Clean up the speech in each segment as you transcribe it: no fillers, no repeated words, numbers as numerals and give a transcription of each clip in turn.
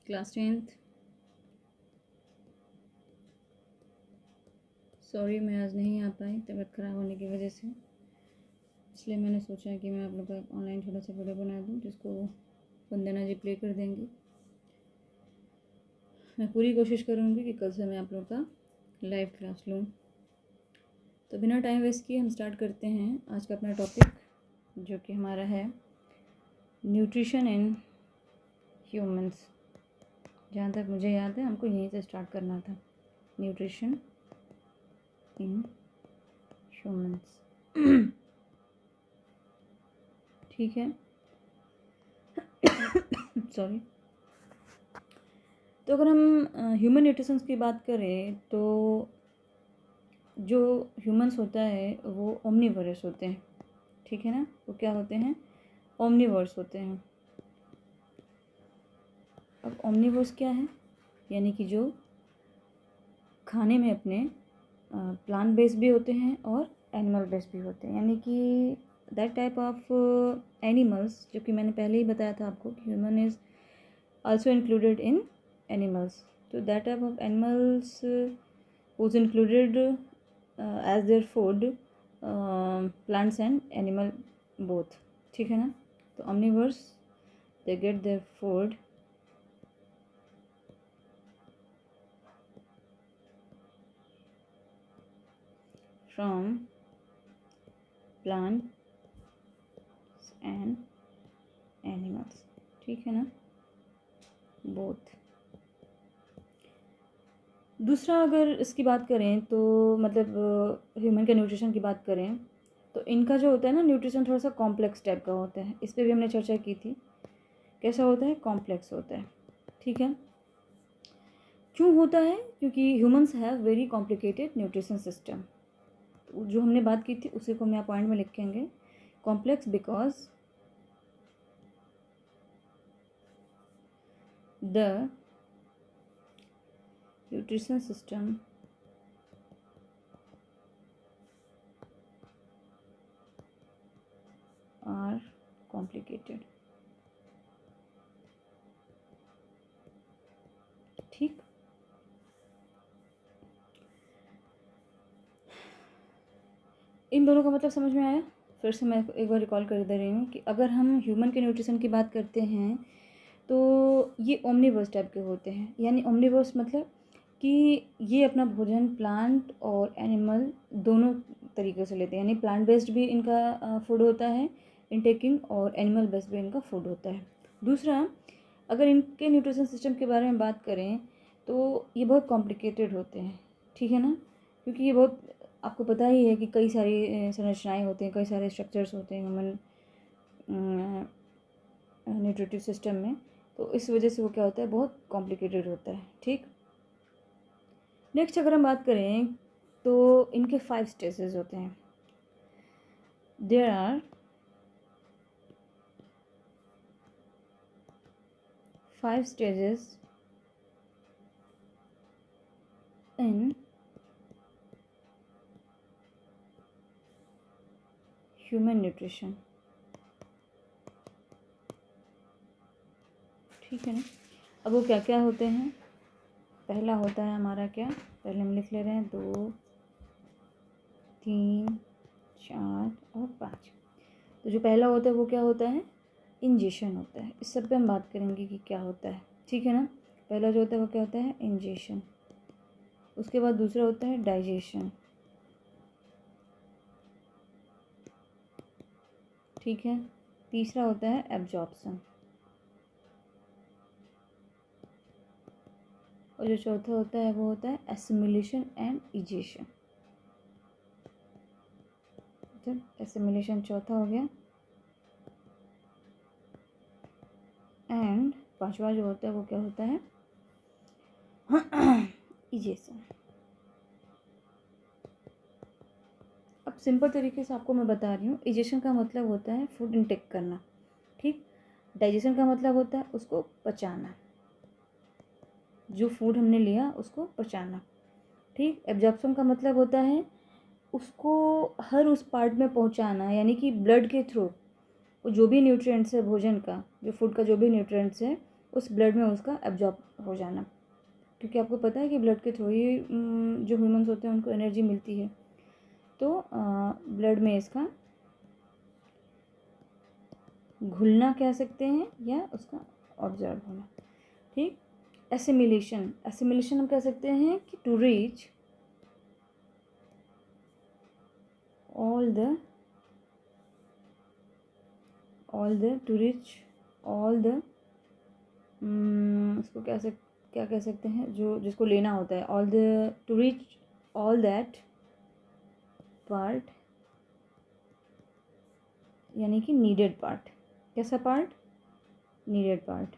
Class 10th। Sorry मैं आज नहीं आ पाई तबीयत ख़राब होने की वजह से, इसलिए मैंने सोचा कि मैं आप लोग का ऑनलाइन थोड़ा सा वीडियो बना दूं जिसको वंदना जी प्ले कर देंगी। मैं पूरी कोशिश करूंगी कि कल से मैं आप लोग का लाइव क्लास लूँ। तो बिना टाइम वेस्ट किए हम स्टार्ट करते हैं आज का अपना टॉपिक, जो कि हमारा है न्यूट्रिशन इन ह्यूमंस। जहाँ तक मुझे याद है हमको यहीं से स्टार्ट करना था, न्यूट्रिशन इन ह्यूमंस। ठीक है, सॉरी। तो अगर हम ह्यूमन न्यूट्रिशंस की बात करें तो जो ह्यूमंस होता है वो ओमनीवोरस होते हैं, ठीक है ना। वो क्या होते हैं? ओमनीवोरस होते हैं। अब ओमनीवोरस क्या है? यानी कि जो खाने में अपने प्लांट बेस्ड भी होते हैं और एनिमल बेस्ड भी होते हैं, यानी कि दैट टाइप ऑफ एनिमल्स, जो कि मैंने पहले ही बताया था आपको कि human is also included in animals. तो that type of animals was included as their food plants and animal both, ठीक है ना। तो omnivores they get their food from plants and animals, ठीक है ना, both। दूसरा अगर इसकी बात करें तो मतलब ह्यूमन के न्यूट्रिशन की बात करें तो इनका जो होता है ना न्यूट्रिशन थोड़ा सा कॉम्प्लेक्स टाइप का होता है। इस पर भी हमने चर्चा की थी, कैसा होता है? कॉम्प्लेक्स होता है, ठीक है। क्यों होता है? क्योंकि humans have very complicated nutrition system. तो जो हमने बात की थी उसी को मैं पॉइंट में लिखेंगे, complex because the nutrition system are complicated, ठीक। इन दोनों का मतलब समझ में आया? फिर से मैं एक बार रिकॉल कर दे रही हूँ कि अगर हम ह्यूमन के न्यूट्रिशन की बात करते हैं तो ये ओमनीवर्स टाइप के होते हैं। यानी ओमनीवर्स मतलब कि ये अपना भोजन प्लांट और एनिमल दोनों तरीके से लेते हैं, यानी प्लांट बेस्ड भी इनका फूड होता है इनटेकिंग, और एनिमल बेस्ड भी इनका फूड होता है। दूसरा, अगर इनके न्यूट्रिशन सिस्टम के बारे में बात करें तो ये बहुत कॉम्प्लिकेटेड होते हैं, ठीक है ना। क्योंकि ये बहुत, आपको पता ही है कि कई सारी संरचनाएं होती हैं, कई सारे स्ट्रक्चर्स होते हैं ह्यूमन न्यूट्रिटिव सिस्टम में। तो इस वजह से वो क्या होता है, बहुत कॉम्प्लिकेटेड होता है, ठीक। नेक्स्ट अगर हम बात करें तो इनके 5 स्टेजेस होते हैं। There are 5 stages in human nutrition, ठीक है ना। अब वो क्या क्या होते हैं? पहला होता है हमारा क्या, पहले हम लिख ले रहे हैं 2, 3, 4 और 5। तो जो पहला होता है वो क्या होता है? इंजेशन होता है। इस सब पे हम बात करेंगे कि क्या होता है, ठीक है ना। पहला जो होता है वो क्या होता है? इंजेशन। उसके बाद दूसरा होता है डाइजेशन, ठीक है। तीसरा होता है एब्जॉर्प्शन, और जो चौथा होता है वो होता है एसिमिलेशन एंड इजेशन। जब एसिमिलेशन चौथा हो गया, एंड पांचवा जो होता है वो क्या होता है? इजेशन। अब सिंपल तरीके से आपको मैं बता रही हूँ, इजेशन का मतलब होता है फूड इनटेक करना, ठीक। डाइजेशन का मतलब होता है उसको पचाना, जो फूड हमने लिया उसको पचाना, ठीक। एब्जॉर्प्शन का मतलब होता है उसको हर उस पार्ट में पहुंचाना, यानी कि ब्लड के थ्रू वो जो भी न्यूट्रिएंट्स है भोजन का, जो फूड का जो भी न्यूट्रिएंट्स है उस ब्लड में उसका एब्जॉर्ब हो जाना, क्योंकि आपको पता है कि ब्लड के थ्रू ही जो ह्यूमंस होते हैं उनको एनर्जी मिलती है। तो ब्लड में इसका घुलना कह सकते हैं या उसका ऑब्जर्व होना, ठीक। एसिमिलेशन, एसिमिलेशन हम कह सकते हैं कि टू रीच all the उसको क्या कह सकते हैं, जो जिसको लेना होता है, all the two reach all that part, यानी कि नीडेड पार्ट। कैसा पार्ट? Needed part.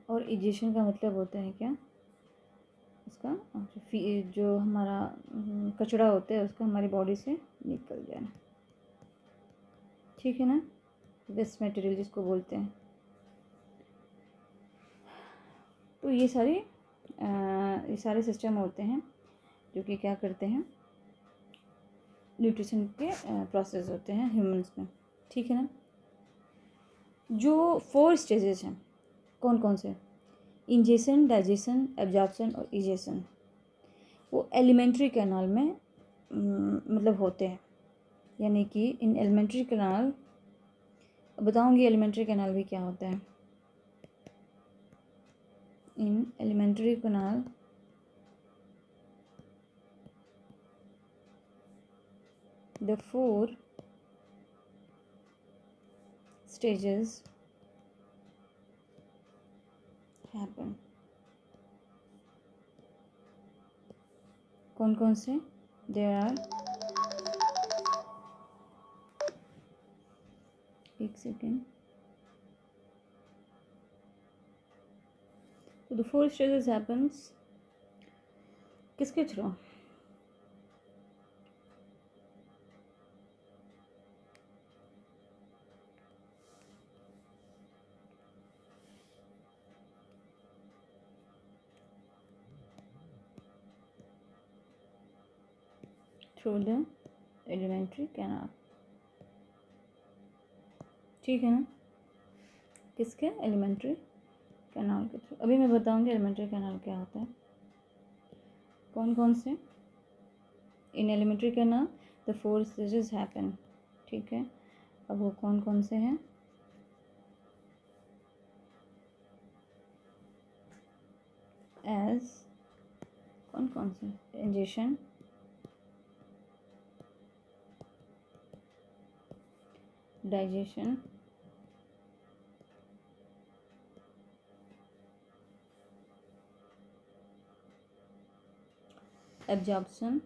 और इजेशन का मतलब होता है क्या? उसका जो हमारा कचरा होता है उसका हमारी बॉडी से निकल जाना, ठीक है ना, वेस्ट मटेरियल जिसको बोलते हैं। तो ये सारे सिस्टम होते हैं जो कि क्या करते हैं, न्यूट्रिशन के प्रोसेस होते हैं ह्यूमंस में, ठीक है ना। जो 4 स्टेजेस हैं कौन कौन से? इंजेशन, डाइजेशन, एब्जॉर्प्शन और इजेशन, वो एलिमेंट्री कैनाल में मतलब होते हैं। यानी कि इन एलिमेंट्री कैनाल, बताऊंगी एलिमेंट्री कैनाल भी क्या होता है। इन alimentary canal the 4 stages happen। कौन कौन से? देयर आर, एक सेकेंड। तो the 4 stages happens किसके through? Through the alimentary canal, ठीक है ना। किसके? एलिमेंट्री कैनाल के थ्रू। अभी मैं बताऊंगी एलिमेंट्री कैनाल क्या होता है, कौन कौन से। इन alimentary canal the 4 stages happen, ठीक है। अब वो कौन कौन से हैं? एज कौन कौन से? Ingestion, digestion, absorption,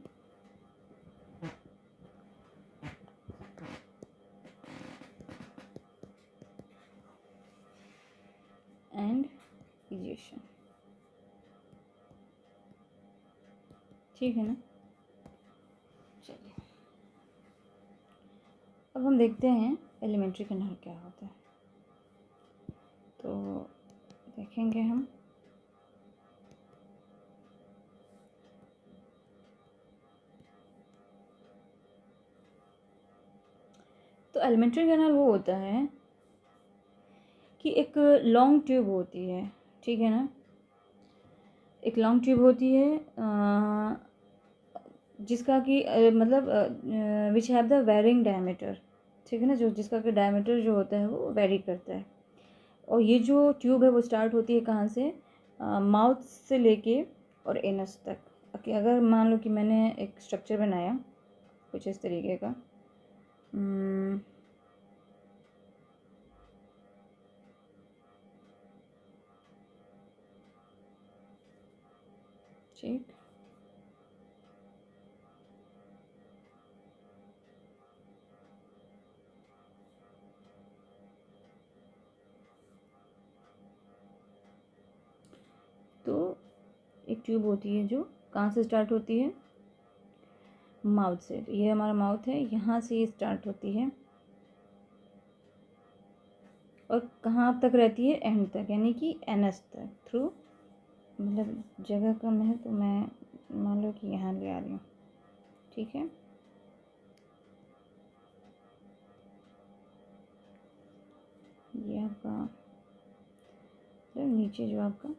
and egestion, ठीक है ना। चलिए अब हम देखते हैं एलिमेंट्री कैनाल क्या होता है। तो देखेंगे हम, तो एलिमेंट्री कैनाल वो होता है कि एक लॉन्ग ट्यूब होती है, ठीक है ना। एक लॉन्ग ट्यूब होती है जिसका कि मतलब which have the varying diameter, ठीक है ना, जो जिसका कि डायमीटर जो होता है वो वेरी करता है। और ये जो ट्यूब है वो स्टार्ट होती है कहाँ से? माउथ से लेके और एनस तक। अगर मान लो कि मैंने एक स्ट्रक्चर बनाया कुछ इस तरीके का, ठीक। तो एक ट्यूब होती है जो कहाँ से स्टार्ट होती है? माउथ से। तो ये हमारा माउथ है, यहाँ से ये स्टार्ट होती है और कहाँ तक रहती है? एंड तक, यानी कि एनएस तक। थ्रू मतलब जगह कम है तो मैं मान लो कि यहाँ ले आ रही हूँ, ठीक है। ये आपका नीचे जो आपका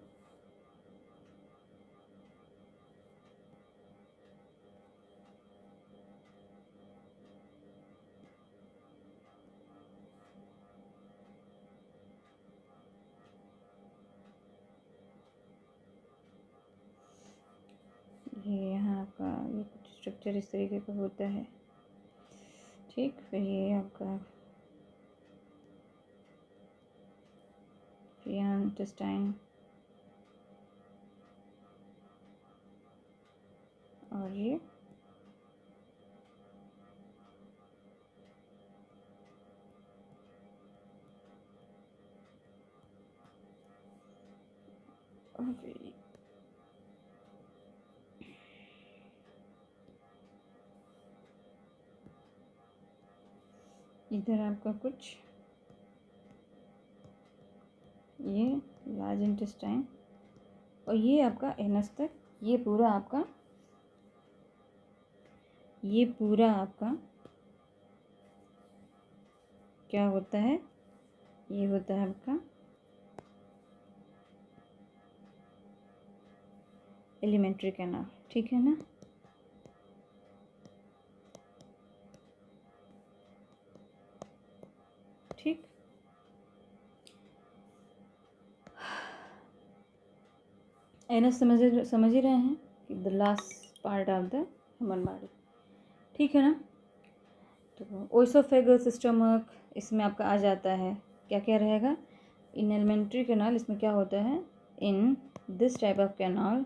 ये यहाँ आपका ये कुछ स्ट्रक्चर इस तरीके का होता है। ठीक, फिर ये आपका इंटेस्टाइन और ये इधर आपका कुछ ये लार्ज इंटेस्टाइन और ये आपका एनस तक ये पूरा आपका क्या होता है, ये होता है आपका एलिमेंट्री कैनाल। ठीक है ना। ठीक, एनस समझ ही रहे हैं कि the last part of the human body. ठीक है ना। तो ओइसोफेगस स्टमक इसमें आपका आ जाता है, क्या क्या रहेगा इन एलिमेंट्री कैनाल। इसमें क्या होता है, in this type of canal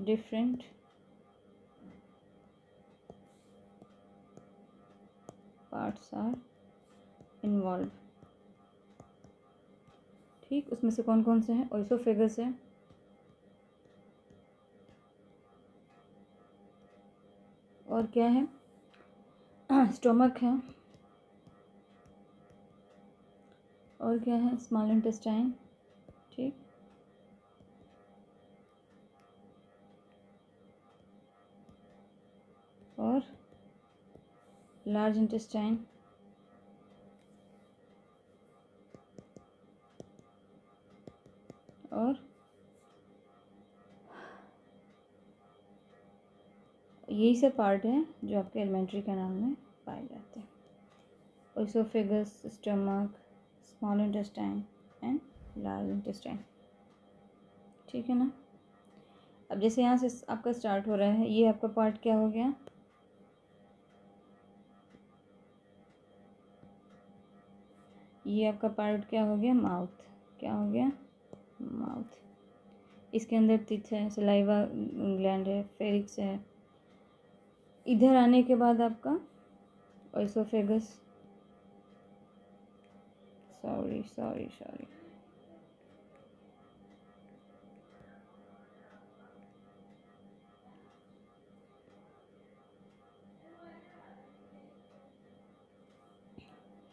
different parts are involve. ठीक, उसमें से कौन कौन से हैं, ओइसोफेगस है, और क्या है, स्टोमक है, और क्या है, स्मॉल इंटेस्टाइन। ठीक, और लार्ज इंटेस्टाइन, और यही सब पार्ट हैं जो आपके एलिमेंट्री कैनाल में पाए जाते हैं। Oesophagus, stomach, small intestine and large intestine. ठीक है ना। अब जैसे यहाँ से आपका स्टार्ट हो रहा है, ये आपका पार्ट क्या हो गया, ये आपका पार्ट क्या हो गया, माउथ। क्या हो गया, माउथ। इसके अंदर टीथ है, सलाइवा ग्लैंड है, फेरिक्स है। इधर आने के बाद आपका ओइसोफेगस, सॉरी,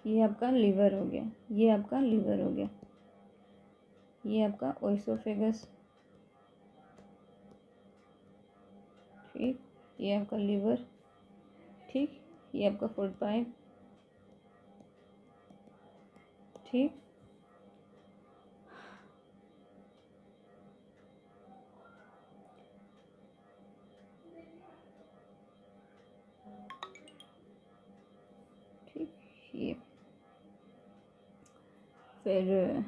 ये आपका लीवर हो गया, ये आपका लीवर हो गया, ये आपका ओइसोफेगस। ठीक, ये आपका लीवर। ठीक, ये आपका फूड पाइप। ठीक, ठीक, ये फिर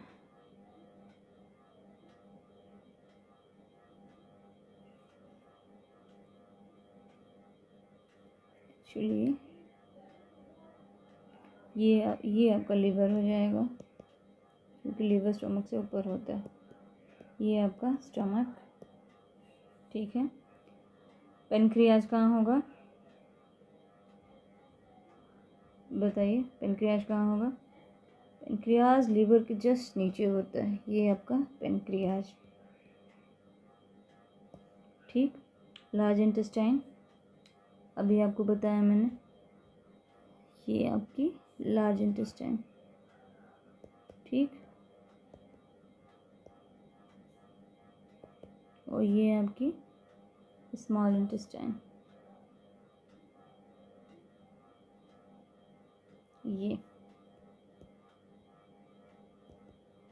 एक्चुअली ये आपका लीवर हो जाएगा, क्योंकि लीवर स्टमक से ऊपर होता है। ये आपका स्टमक। ठीक है, पेनक्रियाज कहाँ होगा, बताइए, पेनक्रियाज कहाँ होगा। पेनक्रियाज लीवर के जस्ट नीचे होता है, ये आपका पेनक्रियाज। ठीक, लार्ज इंटेस्टाइन अभी आपको बताया मैंने, ये आपकी लार्ज इंटेस्टाइन। ठीक, और ये आपकी स्मॉल इंटेस्टाइन। ये,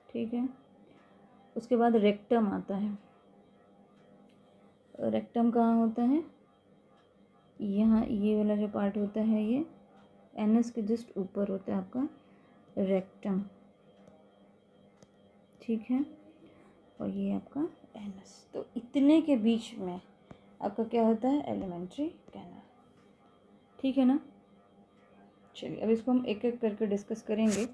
ठीक है। उसके बाद रेक्टम आता है। रेक्टम कहाँ होता है? यहाँ ये वाला जो पार्ट होता है ये एनस के जस्ट ऊपर होता है आपका रेक्टम, ठीक है। और ये आपका एनस, तो इतने के बीच में आपका क्या होता है? एलिमेंट्री कैनाल, ठीक है ना। चलिए अब इसको हम एक एक करके डिस्कस करेंगे।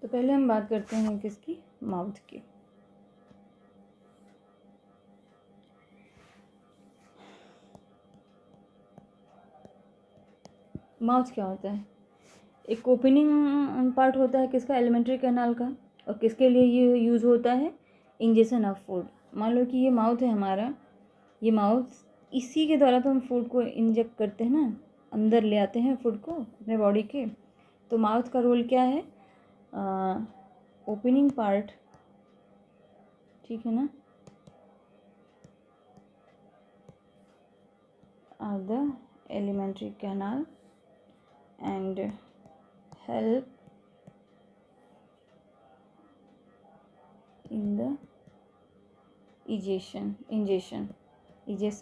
तो पहले हम बात करते हैं किसकी? माउथ की। माउथ क्या होता है? एक ओपनिंग पार्ट होता है किसका? एलिमेंट्री कैनाल का। और किसके लिए ये यूज़ होता है? Injection of food. मान लो कि ये माउथ है हमारा, ये माउथ, इसी के द्वारा तो हम फूड को इंजेक्ट करते हैं ना, अंदर ले आते हैं फूड को अपने बॉडी के। तो माउथ का रोल क्या है? ओपनिंग पार्ट, ठीक है ना, of the alimentary canal and help in the ingestion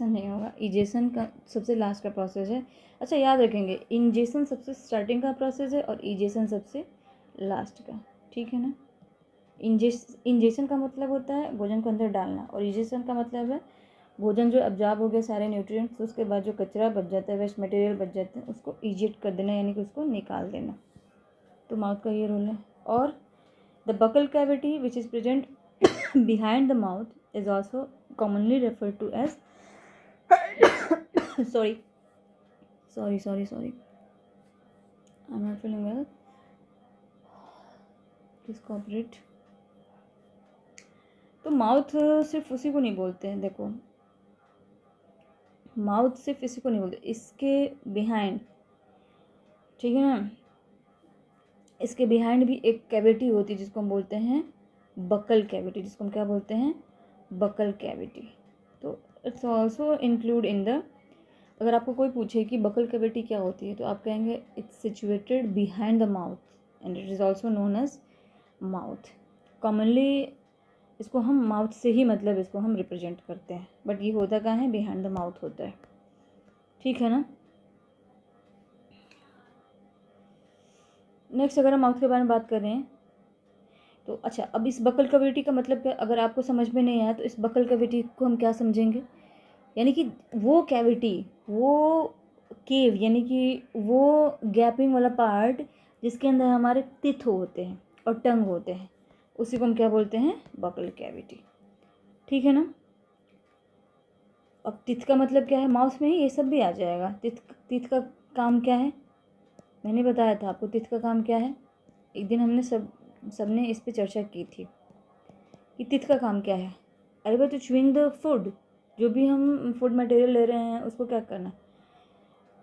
नहीं होगा, इजेशन का सबसे लास्ट का प्रोसेस है। अच्छा याद रखेंगे, इंजेशन सबसे स्टार्टिंग का प्रोसेस है और इजेशन सबसे लास्ट का, ठीक है ना। इंजेशन का मतलब होता है भोजन को अंदर डालना, और इजेशन का मतलब है भोजन जो अब्जॉर्ब हो गया सारे न्यूट्रिएंट्स, उसके बाद जो कचरा बच जाता है, वेस्ट मटेरियल बच जाते हैं, उसको इजेक्ट कर देना, यानी कि उसको निकाल देना। तो माउथ का ये रोल है। और the buccal cavity which is present behind the mouth is also commonly referred to as sorry I'm not feeling well, please cooperate। तो माउथ सिर्फ उसी को नहीं बोलते हैं, देखो माउथ सिर्फ इसी को नहीं बोलते, इसके बिहाइंड, ठीक है ना, इसके बिहाइंड भी एक कैविटी होती है जिसको हम बोलते हैं बकल कैविटी, जिसको हम क्या बोलते हैं? Buccal cavity. तो it's also include in the, अगर आपको कोई पूछे कि बकल कैविटी क्या होती है, तो आप कहेंगे it's situated behind the mouth and it is also known as mouth. Commonly इसको हम माउथ से ही मतलब इसको हम रिप्रेजेंट करते हैं, बट ये होता कहाँ है? बिहाइंड द माउथ होता है, ठीक है ना। नेक्स्ट अगर हम माउथ के बारे में बात कर रहे हैं तो अच्छा, अब इस बकल कैविटी का मतलब क्या? अगर आपको समझ में नहीं आया तो इस बकल कैविटी को हम क्या समझेंगे? यानी कि वो कैविटी, वो केव, यानी कि वो गैपिंग वाला पार्ट जिसके अंदर हमारे टिथ होते हैं और टंग होते हैं, उसी को हम क्या बोलते हैं? बकल कैविटी, ठीक है ना। अब टिथ का मतलब क्या है? माउथ में ही ये सब भी आ जाएगा। टिथ का काम क्या है? मैंने बताया था आपको टिथ का काम क्या है। एक दिन हमने सबने इस पे चर्चा की थी कि टिथ का काम क्या है। अरे भाई, तो च्यूइंग द फूड, जो भी हम फूड मटेरियल ले रहे हैं उसको क्या करना?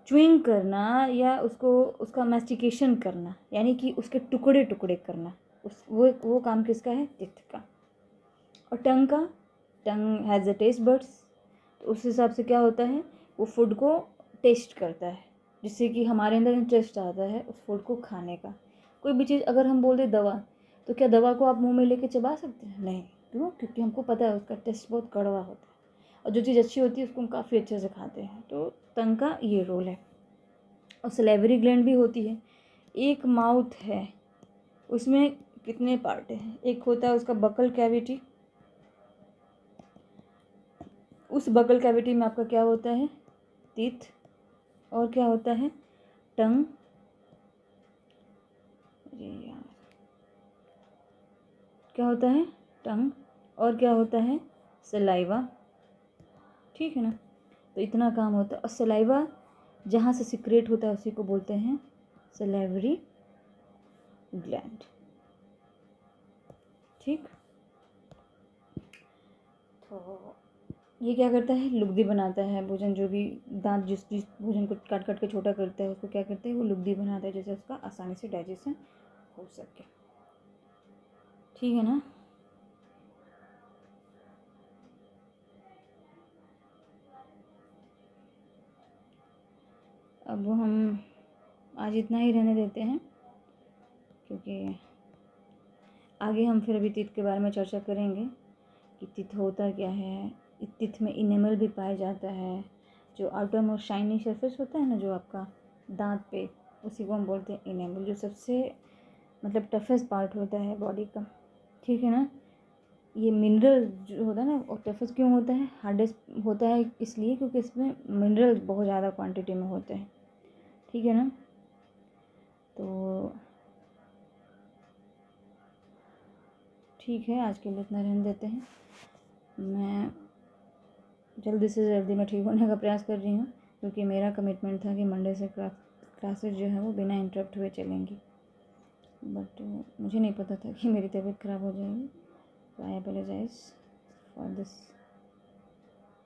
च्यूइंग करना, या उसको उसका मैस्टिकेशन करना, यानी कि उसके टुकड़े टुकड़े करना, उस वो काम किसका है? टिथ का। और टंग का, टंग हैज़ द टेस्ट बड्स, तो उस हिसाब से क्या होता है? वो फूड को टेस्ट करता है, जिससे कि हमारे अंदर इंटरेस्ट आता है उस फूड को खाने का। कोई भी चीज़ अगर हम बोल दें दवा, तो क्या दवा को आप मुंह में लेके चबा सकते हैं? नहीं, क्यों? क्योंकि हमको पता है उसका टेस्ट बहुत कड़वा होता है, और जो चीज़ अच्छी होती है उसको हम काफ़ी अच्छे से खाते हैं। तो टंग का ये रोल है। और सलेवरी ग्लैंड भी होती है। एक माउथ है, उसमें कितने पार्ट हैं? एक होता है उसका बकल कैविटी, उस बकल कैविटी में आपका क्या होता है? टीथ। और क्या होता है? टंग। अरे यार, क्या होता है? टंग। और क्या होता है? सलाइवा, ठीक है ना। तो इतना काम होता है। और सलाइवा जहाँ से सिक्रेट होता है उसी को बोलते हैं सलेवरी ग्लैंड, ठीक। तो ये क्या करता है? लुगदी बनाता है। भोजन जो भी दांत जिस जिस भोजन को काट काट के छोटा करता है उसको क्या करते हैं? वो लुगदी बनाता है, जैसे उसका आसानी से डाइजेशन हो सके, ठीक है ना। अब हम आज इतना ही रहने देते हैं, क्योंकि आगे हम फिर अभी तित के बारे में चर्चा करेंगे कि तित होता क्या है। तित में इनेमल भी पाया जाता है, जो आउटर मोस्ट शाइनी सरफेस होता है ना, जो आपका दांत पे, उसी को हम बोलते हैं इनेमल, जो सबसे मतलब टफेस्ट पार्ट होता है बॉडी का, ठीक है ना। ये मिनरल जो होता है ना, और टफेस्ट क्यों होता है, हार्डेस्ट होता है इसलिए क्योंकि इसमें मिनरल बहुत ज़्यादा क्वांटिटी में होते हैं, ठीक है ना। तो ठीक है, आज के लिए इतना रहने देते हैं। मैं जल्दी से जल्दी मैं ठीक होने का प्रयास कर रही हूँ, क्योंकि मेरा कमिटमेंट था कि मंडे से क्लासेस जो है वो बिना इंटरप्ट हुए चलेंगी, बट मुझे नहीं पता था कि मेरी तबीयत ख़राब हो जाएगी। तो आई अपोलोजाइज फॉर दिस,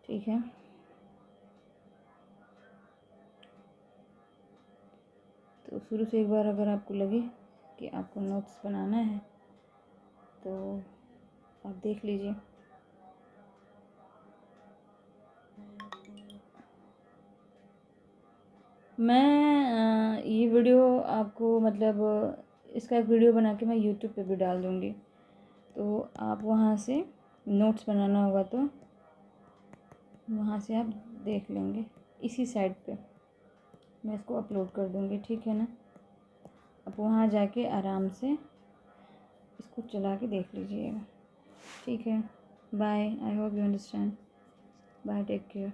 ठीक है। तो शुरू से एक बार अगर आपको लगे कि आपको नोट्स बनाना है तो आप देख लीजिए। मैं ये वीडियो आपको मतलब इसका एक वीडियो बना के मैं यूट्यूब पे भी डाल दूँगी, तो आप वहाँ से नोट्स बनाना होगा तो वहाँ से आप देख लेंगे। इसी साइट पे मैं इसको अपलोड कर दूँगी, ठीक है ना। आप वहाँ जाके आराम से इसको चला के देख लीजिएगा, ठीक है। Bye, I hope you understand. Bye, take care.